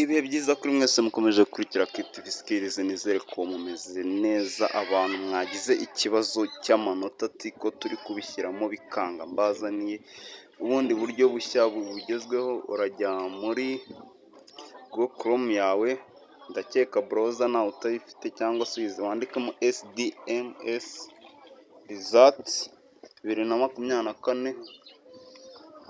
Ibihe byiza kuri mwese mukomeje gukurikira KTV Skills, nizere ko mumeze neza. Abantu mwagize ikibazo cy'amanota atiko turi kubishyiramo bikanga, mbazaniye ubundi buryo bushya bugezweho. Urajya muri Google Chrome yawe, ndakeka browser nawe utayifite cyangwa se uyizi, wandikamo SDMS results 2024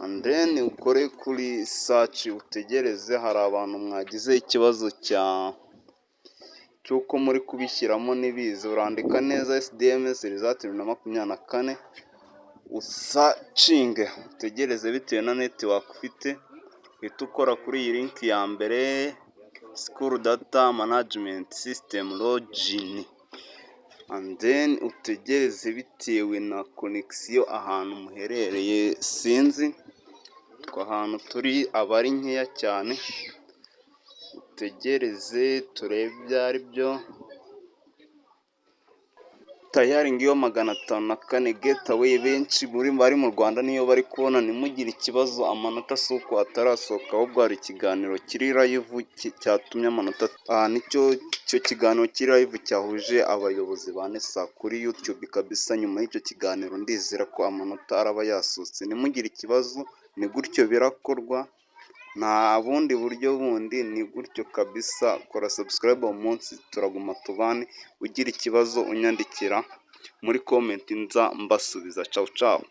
and then ukore kuri search, utegereze. Hari abantu mwagize ikibazo cy'uko muri kubishyiramo n'ibizi, urandika neza SDMS result 2024 usacinge, utegereze bitewe na network ufite. Uhita ukora kuri iyi link ya mbere, school data management system login, and then utegereze bitewe na connection ahantu muherereye. Sinzi ko ahantu turi abari nkeya cyane, utegereze turebe ibyo ari byo. Tayari ngiyo 504 gateway. Benshi muri bari mu Rwanda niyo bari kubona, nimugire ikibazo. Amanota si uko atarasohoka, ahubwo hari ikiganiro kiri live cyatumye amanota. Nicyo kiganiro kiri live cyahuje abayobozi ba NESA kuri YouTube kabisa. Nyuma y'icyo kiganiro ndizera ko amanota araba yasohotse. Nimugire ikibazo, ni gutyo birakorwa, nta bundi buryo bundi, ni gutyo kabisa. Kora subscribe umunsi turaguma tubane. Ugira ikibazo unyandikira muri comment nza mbasubiza. Ciao ciao.